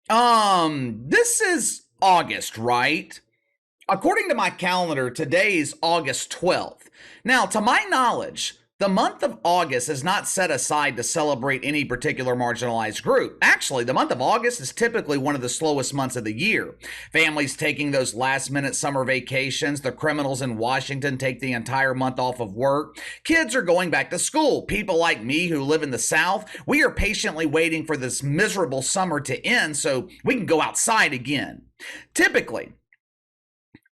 This is August, right? According to my calendar, today is August 12th. Now, to my knowledge, the month of August is not set aside to celebrate any particular marginalized group. Actually, the month of August is typically one of the slowest months of the year. Families taking those last minute summer vacations, the criminals in Washington take the entire month off of work, kids are going back to school. People like me who live in the South, we are patiently waiting for this miserable summer to end so we can go outside again. Typically,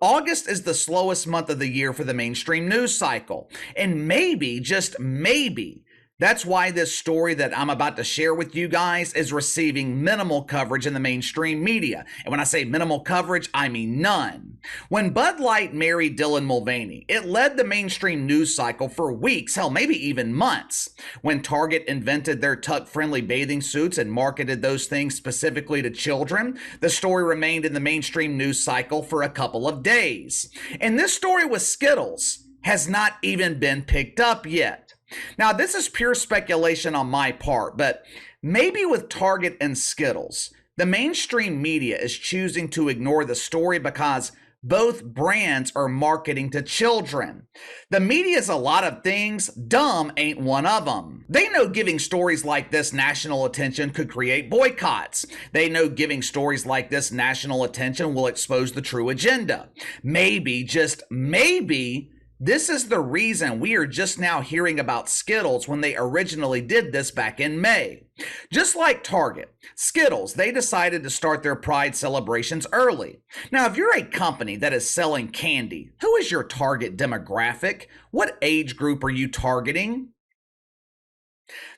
August is the slowest month of the year for the mainstream news cycle. And maybe, just maybe, that's why this story that I'm about to share with you guys is receiving minimal coverage in the mainstream media. And when I say minimal coverage, I mean none. When Bud Light married Dylan Mulvaney, it led the mainstream news cycle for weeks, hell, maybe even months. When Target invented their tuck-friendly bathing suits and marketed those things specifically to children, the story remained in the mainstream news cycle for a couple of days. And this story with Skittles has not even been picked up yet. Now, this is pure speculation on my part, but maybe with Target and Skittles, the mainstream media is choosing to ignore the story because both brands are marketing to children. The media is a lot of things, dumb ain't one of them. They know giving stories like this national attention could create boycotts. They know giving stories like this national attention will expose the true agenda. Maybe, just maybe, this is the reason we are just now hearing about Skittles when they originally did this back in May. Just like Target, Skittles, they decided to start their Pride celebrations early. Now, if you're a company that is selling candy, who is your target demographic? What age group are you targeting?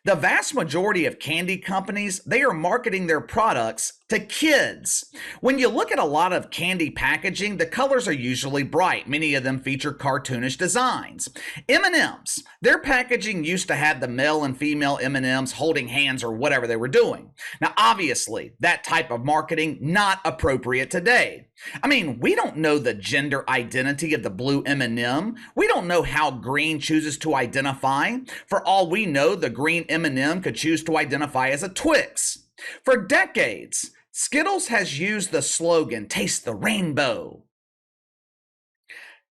The vast majority of candy companies, they are marketing their products to kids. When you look at a lot of candy packaging, the colors are usually bright. Many of them feature cartoonish designs. M&Ms, their packaging used to have the male and female M&Ms holding hands or whatever they were doing. Now, obviously, that type of marketing not appropriate today. I mean, we don't know the gender identity of the blue M&M. We don't know how green chooses to identify. For all we know, the green M&M could choose to identify as a Twix. For decades, Skittles has used the slogan, "Taste the rainbow."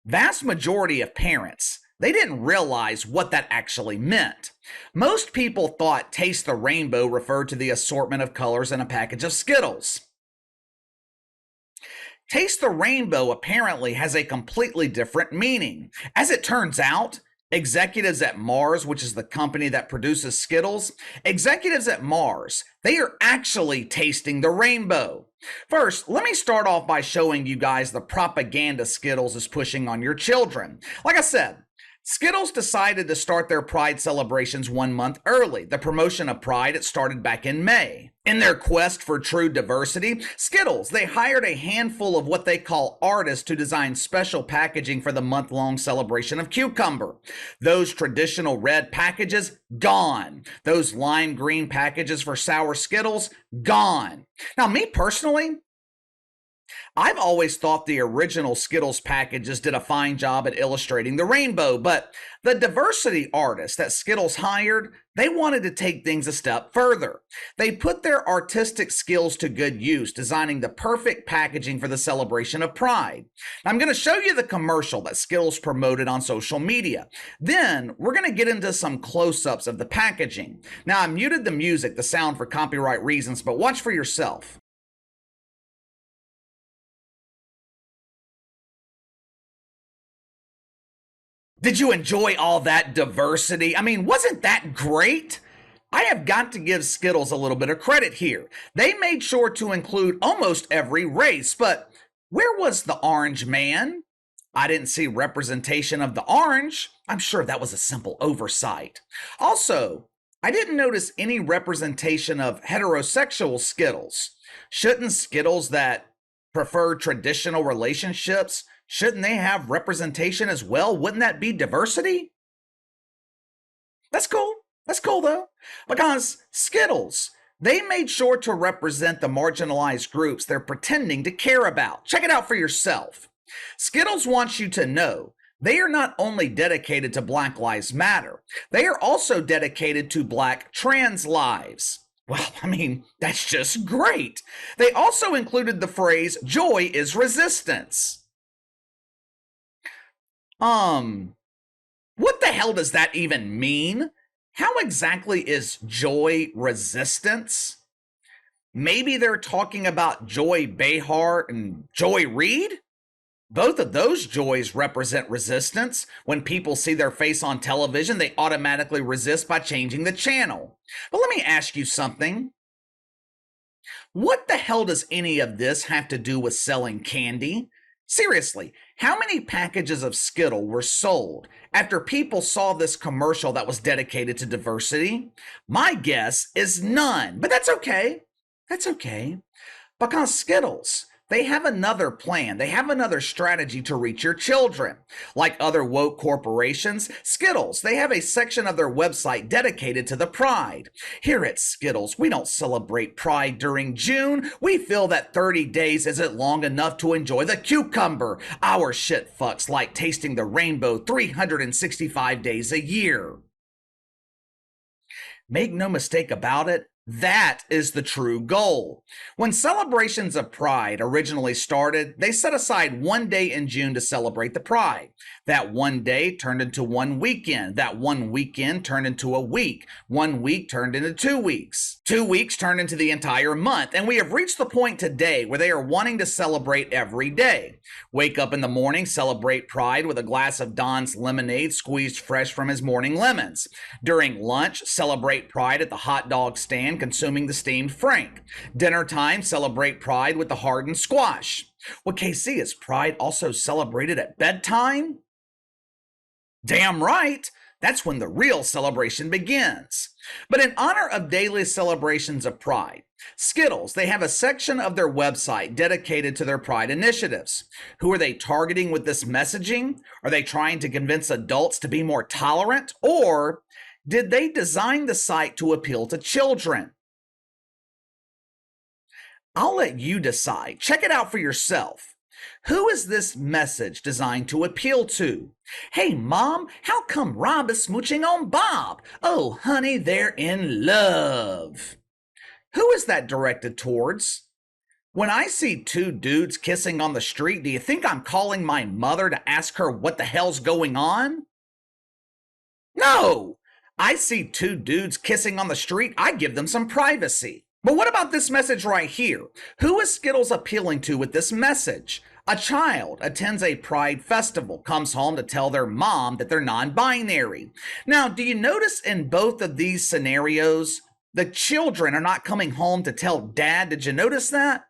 Vast majority of parents, they didn't realize what that actually meant. Most people thought "Taste the rainbow" referred to the assortment of colors in a package of Skittles. Taste the rainbow apparently has a completely different meaning. As it turns out, executives at Mars, which is the company that produces Skittles, executives at Mars, they are actually tasting the rainbow. First, let me start off by showing you guys the propaganda Skittles is pushing on your children. Like I said, Skittles decided to start their Pride celebrations 1 month early. The promotion of Pride, it started back in May. In their quest for true diversity, Skittles, they hired a handful of what they call artists to design special packaging for the month-long celebration of Cucumber. Those traditional red packages, gone. Those lime green packages for sour Skittles, gone. Now, me personally, I've always thought the original Skittles packages did a fine job at illustrating the rainbow, but the diversity artists that Skittles hired, they wanted to take things a step further. They put their artistic skills to good use, designing the perfect packaging for the celebration of Pride. Now, I'm going to show you the commercial that Skittles promoted on social media. Then, we're going to get into some close-ups of the packaging. Now, I muted the music, the sound for copyright reasons, but watch for yourself. Did you enjoy all that diversity? I mean, wasn't that great? I have got to give Skittles a little bit of credit here. They made sure to include almost every race, but where was the orange man? I didn't see representation of the orange. I'm sure that was a simple oversight. Also, I didn't notice any representation of heterosexual Skittles. Shouldn't Skittles that prefer traditional relationships, shouldn't they have representation as well? Wouldn't that be diversity? That's cool. That's cool though. Because Skittles, they made sure to represent the marginalized groups they're pretending to care about. Check it out for yourself. Skittles wants you to know they are not only dedicated to Black Lives Matter, they are also dedicated to Black trans lives. Well, I mean, that's just great. They also included the phrase, joy is resistance. Um, what the hell does that even mean? How exactly is joy resistance? Maybe they're talking about Joy Behar and Joy Reid? Both of those joys represent resistance. When people see their face on television, they automatically resist by changing the channel. But let me ask you something. What the hell does any of this have to do with selling candy? Seriously, how many packages of Skittle were sold after people saw this commercial that was dedicated to diversity? My guess is none, but that's okay. That's okay. Because Skittles, they have another plan. They have another strategy to reach your children. Like other woke corporations, Skittles, they have a section of their website dedicated to the Pride. Here at Skittles, we don't celebrate Pride during June. We feel that 30 days isn't long enough to enjoy the cucumber. Our shit fucks like tasting the rainbow 365 days a year. Make no mistake about it, that is the true goal. When celebrations of Pride originally started, they set aside one day in June to celebrate the Pride. That one day turned into one weekend. That one weekend turned into a week. 1 week turned into 2 weeks. 2 weeks turned into the entire month. And we have reached the point today where they are wanting to celebrate every day. Wake up in the morning, celebrate Pride with a glass of Don's lemonade squeezed fresh from his morning lemons. During lunch, celebrate Pride at the hot dog stand, consuming the steamed frank. Dinner time, celebrate Pride with the hardened squash. Well, KC, is Pride also celebrated at bedtime? Damn right. That's when the real celebration begins. But in honor of daily celebrations of Pride, Skittles, they have a section of their website dedicated to their Pride initiatives. Who are they targeting with this messaging? Are they trying to convince adults to be more tolerant? Or did they design the site to appeal to children? I'll let you decide. Check it out for yourself. Who is this message designed to appeal to? Hey, Mom, how come Rob is smooching on Bob? Oh, honey, they're in love. Who is that directed towards? When I see two dudes kissing on the street, do you think I'm calling my mother to ask her what the hell's going on? No! I see two dudes kissing on the street, I give them some privacy. But what about this message right here? Who is Skittles appealing to with this message? A child attends a Pride festival, comes home to tell their mom that they're non-binary. Now, do you notice in both of these scenarios, the children are not coming home to tell dad? Did you notice that?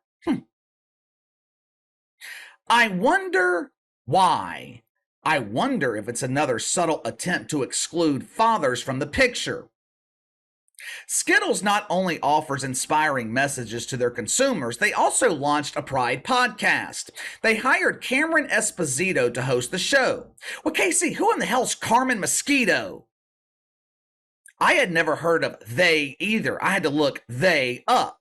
I wonder why. I wonder if it's another subtle attempt to exclude fathers from the picture. Skittles not only offers inspiring messages to their consumers, they also launched a Pride podcast. They hired Cameron Esposito to host the show. Well, Casey, who in the hell's Carmen Mosquito? I had never heard of they either. I had to look they up.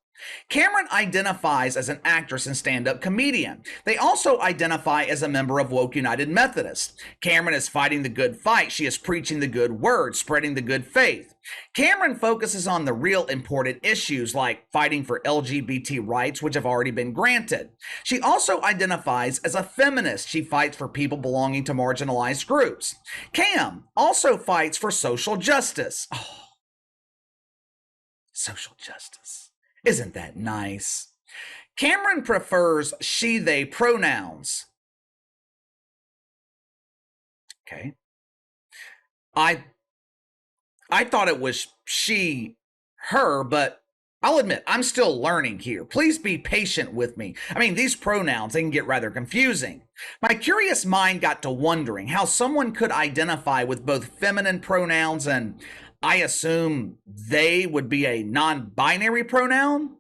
Cameron identifies as an actress and stand-up comedian. They also identify as a member of Woke United Methodist. Cameron is fighting the good fight. She is preaching the good word, spreading the good faith. Cameron focuses on the real important issues like fighting for LGBT rights, which have already been granted. She also identifies as a feminist. She fights for people belonging to marginalized groups. Cam also fights for social justice. Oh, social justice. Isn't that nice? Cameron prefers she, they pronouns. Okay. I thought it was she, her, but I'll admit, I'm still learning here. Please be patient with me. I mean, these pronouns, they can get rather confusing. My curious mind got to wondering how someone could identify with both feminine pronouns and I assume they would be a non-binary pronoun.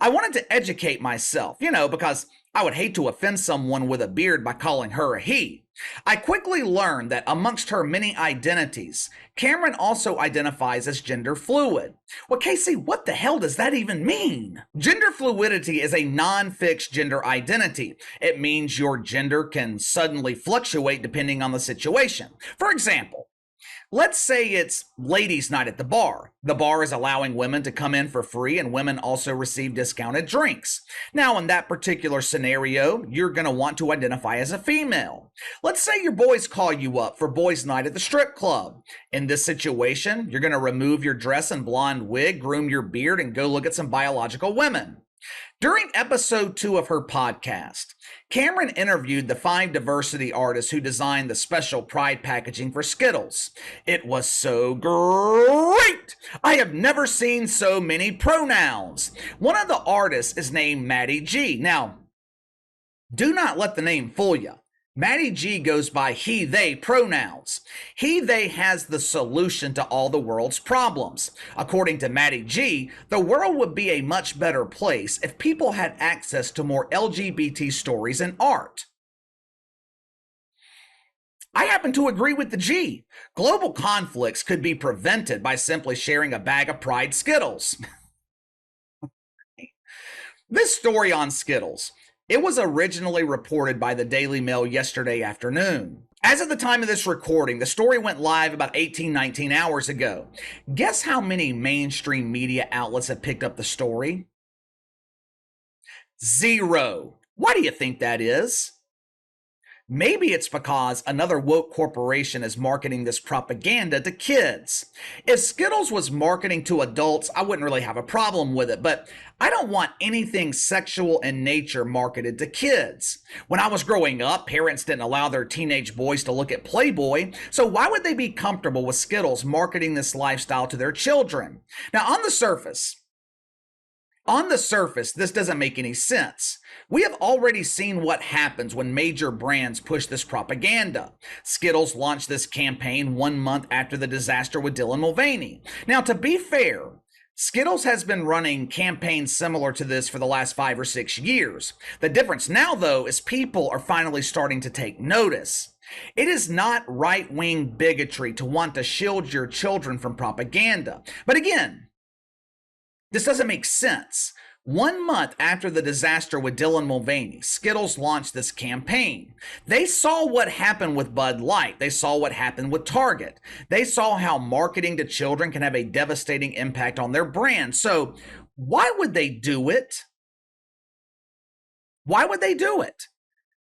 I wanted to educate myself, because I would hate to offend someone with a beard by calling her a he. I quickly learned that amongst her many identities, Cameron also identifies as gender fluid. Well, Casey, what the hell does that even mean? Gender fluidity is a non-fixed gender identity. It means your gender can suddenly fluctuate depending on the situation. For example, Let's say it's ladies' night at the bar. The bar is allowing women to come in for free, and women also receive discounted drinks. Now, in that particular scenario, you're going to want to identify as a female. Let's say your boys call you up for boys' night at the strip club. In this situation, you're going to remove your dress and blonde wig, groom your beard, and go look at some biological women. During episode 2 of her podcast, Cameron interviewed the 5 diversity artists who designed the special pride packaging for Skittles. It was so great! I have never seen so many pronouns. One of the artists is named Maddie G. Now, do not let the name fool you. Maddie G goes by he, they pronouns. He, they has the solution to all the world's problems. According to Maddie G, the world would be a much better place if people had access to more LGBT stories and art. I happen to agree with the G. Global conflicts could be prevented by simply sharing a bag of Pride Skittles. This story on Skittles. It was originally reported by the Daily Mail yesterday afternoon. As of the time of this recording, the story went live about 19 hours ago. Guess how many mainstream media outlets have picked up the story? 0. Why do you think that is? Maybe it's because another woke corporation is marketing this propaganda to kids. If Skittles was marketing to adults, I wouldn't really have a problem with it, but I don't want anything sexual in nature marketed to kids. When I was growing up, parents didn't allow their teenage boys to look at Playboy, so why would they be comfortable with Skittles marketing this lifestyle to their children? Now, on the surface, this doesn't make any sense. We have already seen what happens when major brands push this propaganda. Skittles launched this campaign 1 month after the disaster with Dylan Mulvaney. Now, to be fair, Skittles has been running campaigns similar to this for the last 5 or 6 years. The difference now, though, is people are finally starting to take notice. It is not right-wing bigotry to want to shield your children from propaganda. But again, this doesn't make sense. 1 month after the disaster with Dylan Mulvaney, Skittles launched this campaign. They saw what happened with Bud Light. They saw what happened with Target. They saw how marketing to children can have a devastating impact on their brand. So why would they do it? Why would they do it?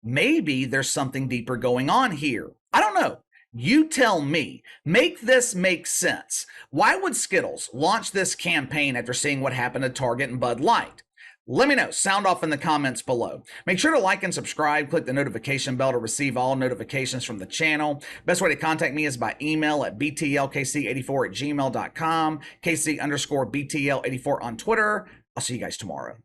Maybe there's something deeper going on here. I don't know. You tell me. Make this make sense. Why would Skittles launch this campaign after seeing what happened to Target and Bud Light? Let me know. Sound off in the comments below. Make sure to like and subscribe. Click the notification bell to receive all notifications from the channel. Best way to contact me is by email at btlkc84@gmail.com, KC_BTL84 on Twitter. I'll see you guys tomorrow.